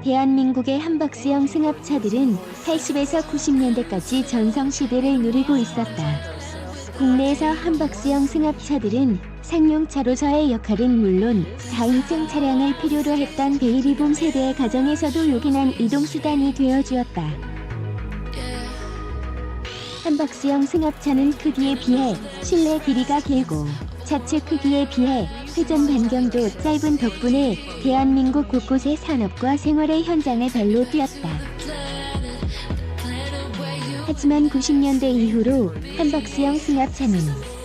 대한민국의 함박스형 승합차들은 80에서 90년대까지 전성시대를 누리고 있었다. 국내에서 함박스형 승합차들은 상용차로서의 역할은 물론 4인승 차량을 필요로 했던 베이비붐 세대의 가정에서도 요긴한 이동수단이 되어주었다. 함박스형 승합차는 크기에 비해 실내 길이가 길고 차체 크기에 비해 회전 반경도 짧은 덕분에 대한민국 곳곳의 산업과 생활의 현장에 발로 뛰었다. 하지만 90년대 이후로 함박스형 승합차는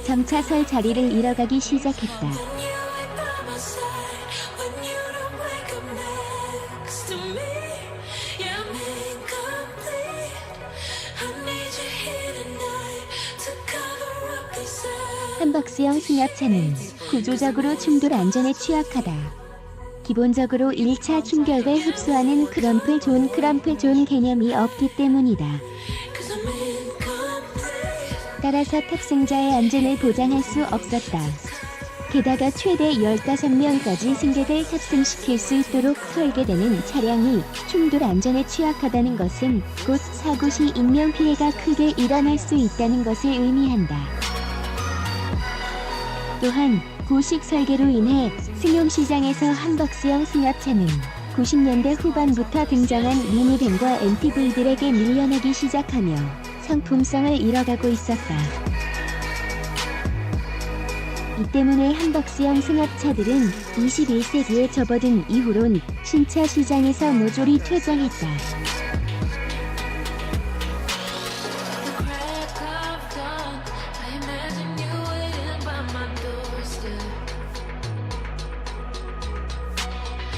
점차 설 자리를 잃어가기 시작했다. 함박스형 승합차는 구조적으로 충돌 안전에 취약하다. 기본적으로 1차 충격을 흡수하는 크럼플 존 개념이 없기 때문이다. 따라서 탑승자의 안전을 보장할 수 없었다. 게다가 최대 15명까지 승객을 탑승시킬 수 있도록 설계되는 차량이 충돌 안전에 취약하다는 것은 곧 사고 시 인명피해가 크게 일어날 수 있다는 것을 의미한다. 또한 고식 설계로 인해 승용시장에서 함박스형 승합차는 90년대 후반부터 등장한 미니밴과 MPV들에게 밀려나기 시작하며 상품성을 잃어가고 있었다. 이 때문에 함박스형 승합차들은 21세기에 접어든 이후론 신차 시장에서 모조리 퇴장했다.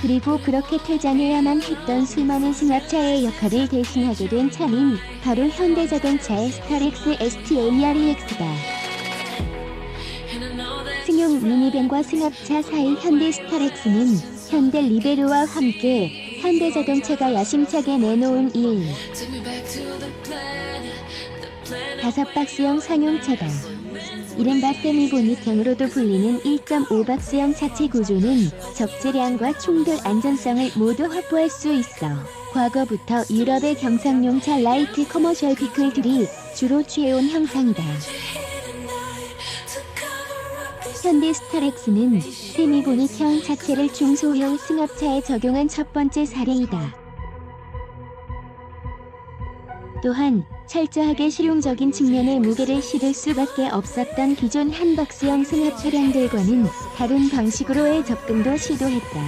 그리고 그렇게 퇴장해야만 했던 수많은 승합차의 역할을 대신하게 된 차는 바로 현대자동차의 스타렉스 ST-AREX다. 승용 미니밴과 승합차 사이 현대 스타렉스는 현대 리베로와 함께 현대자동차가 야심차게 내놓은 5박스형 상용차다. 이른바 세미보닛형으로도 불리는 1.5박스형 차체 구조는 적재량과 충돌 안전성을 모두 확보할 수 있어 과거부터 유럽의 경상용차 라이트 커머셜 비클들이 주로 취해온 형상이다. 현대 스타렉스는 세미보닛형 차체를 중소형 승합차에 적용한 첫 번째 사례이다. 또한 철저하게 실용적인 측면의 무게를 실을 수밖에 없었던 기존 함박스형 승합 차량들과는 다른 방식으로의 접근도 시도했다.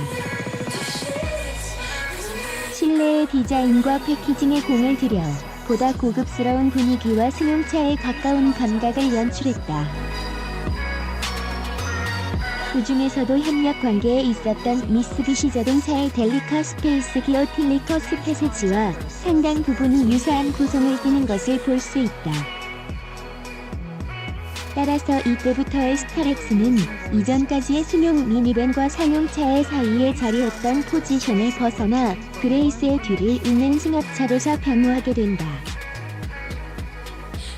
실내의 디자인과 패키징에 공을 들여 보다 고급스러운 분위기와 승용차에 가까운 감각을 연출했다. 그 중에서도 협력 관계에 있었던 미쓰비시 자동차의 델리카 스페이스 기어 틸리커스 패세지와 상당 부분이 유사한 구성을 띠는 것을 볼 수 있다. 따라서 이때부터의 스타렉스는 이전까지의 승용 미니밴과 상용차의 사이에 자리했던 포지션을 벗어나 그레이스의 뒤를 잇는 승합차로서 변모하게 된다.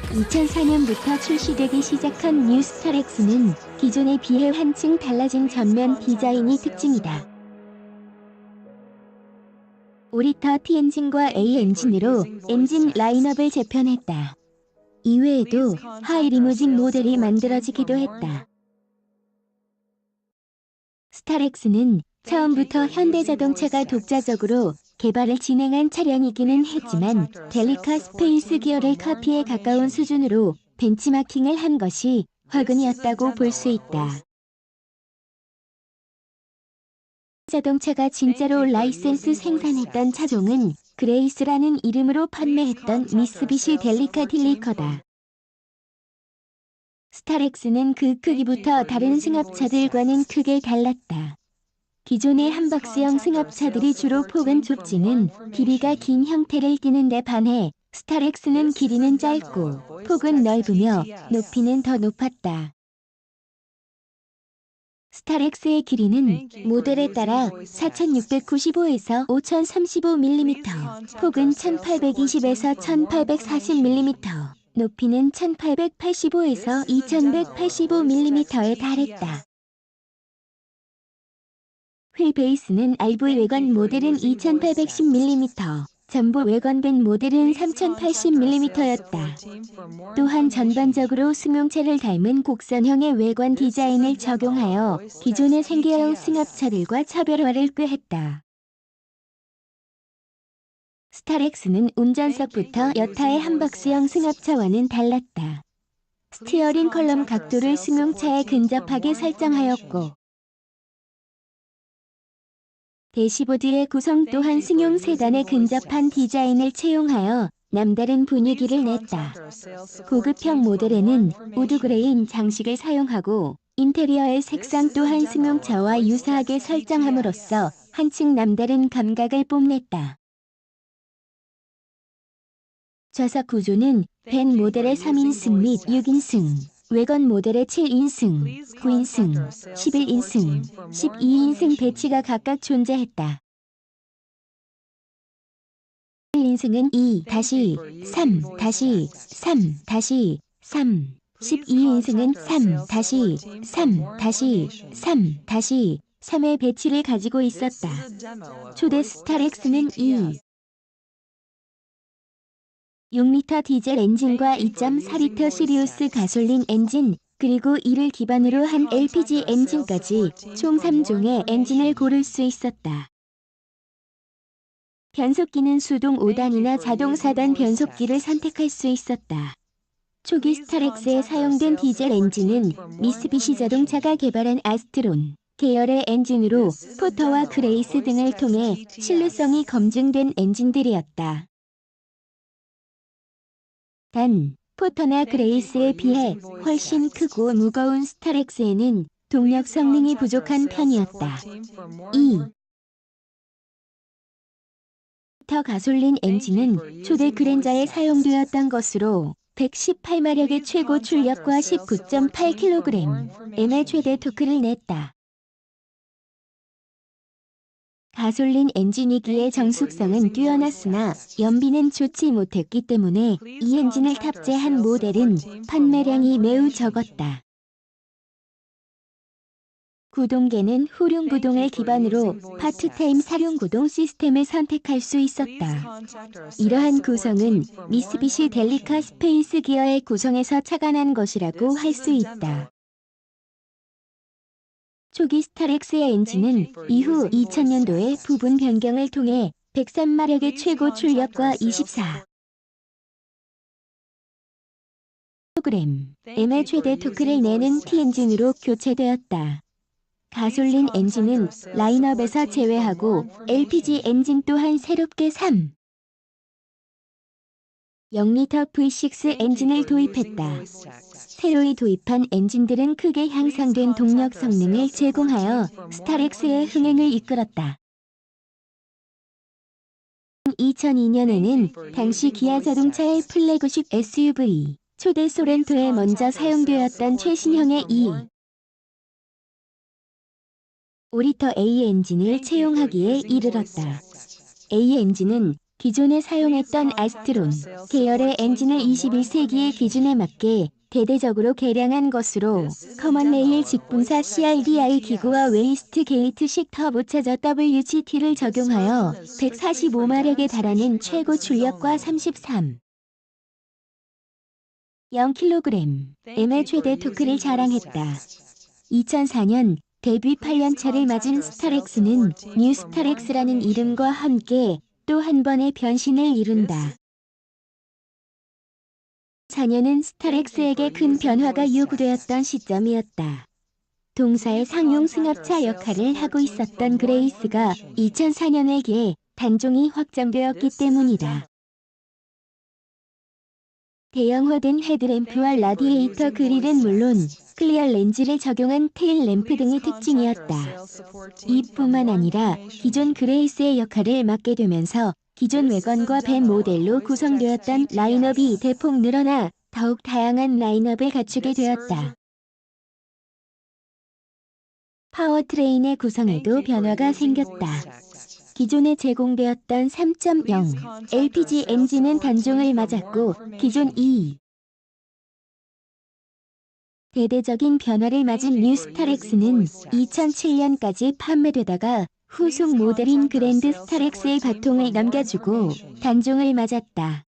2004년부터 출시되기 시작한 뉴 스타렉스는 기존에 비해 한층 달라진 전면 디자인이 특징이다. 5리터 T엔진과 A엔진으로 엔진 라인업을 재편했다. 이외에도 하이 리무진 모델이 만들어지기도 했다. 스타렉스는 처음부터 현대자동차가 독자적으로 개발을 진행한 차량이기는 했지만 델리카 스페이스 기어를 카피에 가까운 수준으로 벤치마킹을 한 것이 화근이었다고 볼 수 있다. 자동차가 진짜로 라이센스 생산했던 차종은 그레이스라는 이름으로 판매했던 미쓰비시 델리카 딜리커다. 스타렉스는 그 크기부터 다른 승합차들과는 크게 달랐다. 기존의 함박스형 승합차들이 주로 폭은 좁지는 길이가 긴 형태를 띠는 데 반해 스타렉스는 길이는 짧고 폭은 넓으며 높이는 더 높았다. 스타렉스의 길이는 모델에 따라 4695에서 5035mm, 폭은 1820에서 1840mm, 높이는 1885에서 2185mm에 달했다. 휠베이스는 RV 외관 모델은 2810mm, 전부 외관벤 모델은 3080mm였다. 또한 전반적으로 승용차를 닮은 곡선형의 외관 디자인을 적용하여 기존의 생계형 승합차들과 차별화를 꾀했다. 스타렉스는 운전석부터 여타의 함박스형 승합차와는 달랐다. 스티어링 컬럼 각도를 승용차에 근접하게 설정하였고 대시보드의 구성 또한 승용 세단에 근접한 디자인을 채용하여 남다른 분위기를 냈다. 고급형 모델에는 우드그레인 장식을 사용하고 인테리어의 색상 또한 승용차와 유사하게 설정함으로써 한층 남다른 감각을 뽐냈다. 좌석 구조는 벤 모델의 3인승 및 6인승, 외건 모델의 7인승, 9인승, 11인승, 12인승 배치가 각각 존재했다. 1인승은 2-3-3-3, 12인승은 3-3-3-3의 배치를 가지고 있었다. 초대 스타렉스는 6리터 디젤 엔진과 2.4리터 시리우스 가솔린 엔진, 그리고 이를 기반으로 한 LPG 엔진까지 총 3종의 엔진을 고를 수 있었다. 변속기는 수동 5단이나 자동 4단 변속기를 선택할 수 있었다. 초기 스타렉스에 사용된 디젤 엔진은 미쓰비시 자동차가 개발한 아스트론 계열의 엔진으로 포터와 그레이스 등을 통해 신뢰성이 검증된 엔진들이었다. 단, 포터나 그레이스에 비해 훨씬 크고 무거운 스타렉스에는 동력 성능이 부족한 편이었다. 2리터 가솔린 엔진은 초대 그랜저에 사용되었던 것으로 118마력의 최고 출력과 19.8kg의 최대 토크를 냈다. 가솔린 엔진이기에 정숙성은 뛰어났으나 연비는 좋지 못했기 때문에 이 엔진을 탑재한 모델은 판매량이 매우 적었다. 구동계는 후륜 구동을 기반으로 파트타임 사륜 구동 시스템을 선택할 수 있었다. 이러한 구성은 미쓰비시 델리카 스페이스 기어의 구성에서 착안한 것이라고 할 수 있다. 초기 스타렉스의 엔진은 이후 2000년도에 부분 변경을 통해 103마력의 최고 출력과 24kg의 최대 토크를 내는 T-엔진으로 교체되었다. 가솔린 엔진은 라인업에서 제외하고 LPG 엔진 또한 새롭게 0리터 V6 엔진을 도입했다. 새로이 도입한 엔진들은 크게 향상된 동력 성능을 제공하여 스타렉스의 흥행을 이끌었다. 2002년에는 당시 기아 자동차의 플래그십 SUV 초대 소렌토에 먼저 사용되었던 최신형의 5리터 A 엔진을 채용하기에 이르렀다. A 엔진은 기존에 사용했던 아스트론 계열의 엔진을 21세기의 기준에 맞게 대대적으로 개량한 것으로 커먼 레일 직분사 CRDI 기구와 웨이스트 게이트식 터보차저 WGT를 적용하여 145마력에 달하는 최고 출력과 0kg의 최대 토크를 자랑했다. 2004년 데뷔 8년차를 맞은 스타렉스는 뉴 스타렉스라는 이름과 함께 또 한 번의 변신을 이룬다. 4년은 스타렉스에게 큰 변화가 요구되었던 시점이었다. 동사의 상용 승합차 역할을 하고 있었던 그레이스가 2004년에게 단종이 확정되었기 때문이다. 대형화된 헤드램프와 라디에이터 그릴은 물론 클리어 렌즈를 적용한 테일 램프 등이 특징이었다. 이뿐만 아니라 기존 그레이스의 역할을 맡게 되면서 기존 외관과 벤 모델로 구성되었던 라인업이 대폭 늘어나 더욱 다양한 라인업을 갖추게 되었다. 파워트레인의 구성에도 변화가 생겼다. 기존에 제공되었던 3.0 LPG 엔진은 단종을 맞았고 기존 대대적인 변화를 맞은 뉴스타렉스는 2007년까지 판매되다가 후속 모델인 그랜드 스타렉스의 바통을 넘겨주고 단종을 맞았다.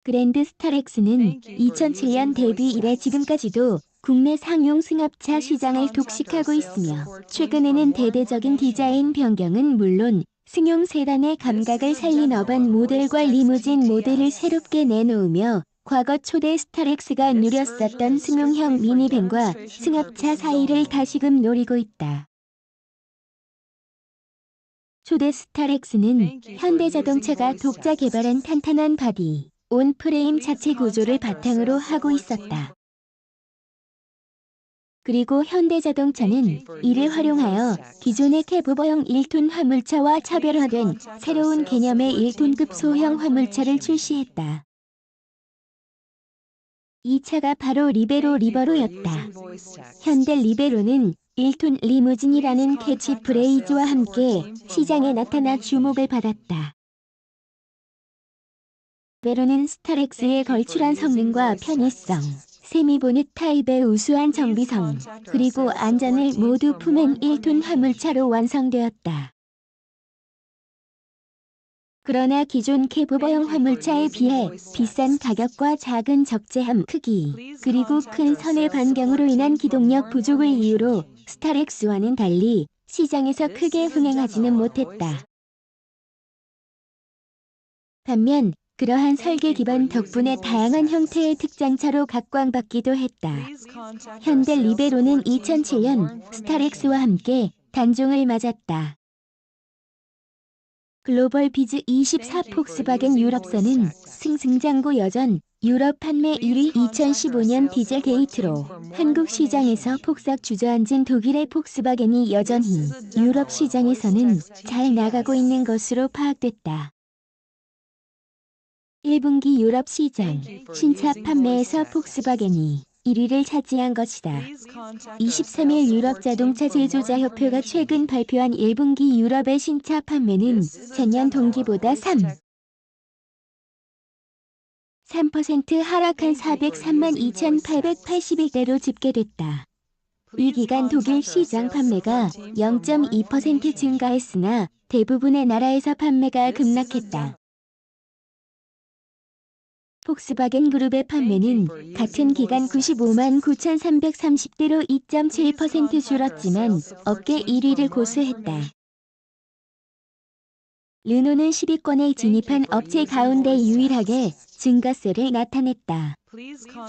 그랜드 스타렉스는 2007년 데뷔 이래 지금까지도 국내 상용 승합차 시장을 독식하고 있으며 최근에는 대대적인 디자인 변경은 물론 승용 세단의 감각을 살린 어반 모델과 리무진 모델을 새롭게 내놓으며 과거 초대 스타렉스가 누렸었던 승용형 미니밴과 승합차 사이를 다시금 노리고 있다. 초대 스타렉스는 현대자동차가 독자 개발한 탄탄한 바디, 온 프레임 자체 구조를 바탕으로 하고 있었다. 그리고 현대자동차는 이를 활용하여 기존의 캐브버형 1톤 화물차와 차별화된 새로운 개념의 1톤급 소형 화물차를 출시했다. 이 차가 바로 리베로 리버로였다. 현대 리베로는 1톤 리무진이라는 캐치프레이즈와 함께 시장에 나타나 주목을 받았다. 리베로는 스타렉스의 걸출한 성능과 편의성, 세미보넷 타입의 우수한 정비성, 그리고 안전을 모두 품은 1톤 화물차로 완성되었다. 그러나 기존 캐브버형 화물차에 비해 비싼 가격과 작은 적재함 크기, 그리고 큰 선의 반경으로 인한 기동력 부족을 이유로 스타렉스와는 달리 시장에서 크게 흥행하지는 못했다. 반면 그러한 설계 기반 덕분에 다양한 형태의 특장차로 각광받기도 했다. 현대 리베로는 2007년 스타렉스와 함께 단종을 맞았다. 글로벌 비즈 24 폭스바겐 유럽사는 승승장구 여전 유럽 판매 1위 2015년 디젤 게이트로 한국 시장에서 폭삭 주저앉은 독일의 폭스바겐이 여전히 유럽 시장에서는 잘 나가고 있는 것으로 파악됐다. 1분기 유럽 시장 신차 판매에서 폭스바겐이 1위를 차지한 것이다. 23일 유럽 자동차 제조자협회가 최근 발표한 1분기 유럽의 신차 판매는 전년 동기보다 3% 하락한 403만 2,881대로 집계됐다. 이 기간 독일 시장 판매가 0.2% 증가했으나 대부분의 나라에서 판매가 급락했다. 폭스바겐 그룹의 판매는 같은 기간 95만 9,330대로 2.7% 줄었지만 업계 1위를 고수했다. 르노는 10위권에 진입한 업체 가운데 유일하게 증가세를 나타냈다.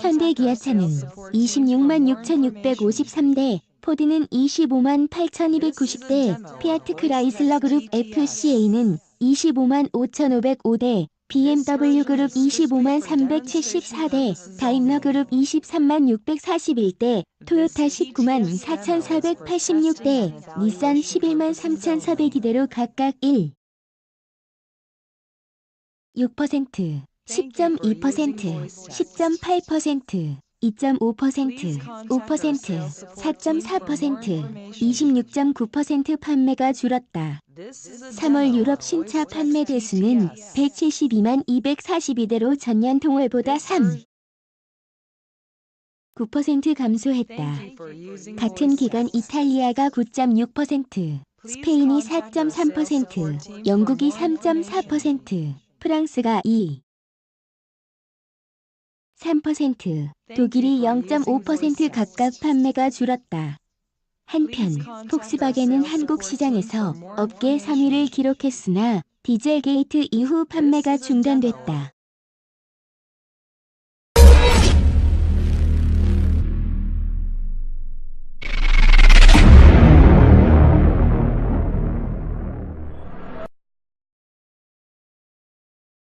현대기아차는 26만 6,653대, 포드는 25만 8,290대, 피아트 크라이슬러 그룹 FCA는 25만 5,505대, BMW 그룹 25만 374대, 다임러 그룹 23만 641대, 토요타 19만 4,486대, 닛산 11만 3,402대로 각각 6%, 10.2%, 10.8%, 2.5%, 5%, 4.4%, 26.9% 판매가 줄었다. 3월 유럽 신차 판매 대수는 172만 242대로 전년 동월보다 9% 감소했다. 같은 기간 이탈리아가 9.6%, 스페인이 4.3%, 영국이 3.4%, 프랑스가 3%, 독일이 0.5% 각각 판매가 줄었다. 한편 폭스바겐은 한국 시장에서 업계 3위를 기록했으나 디젤 게이트 이후 판매가 중단됐다.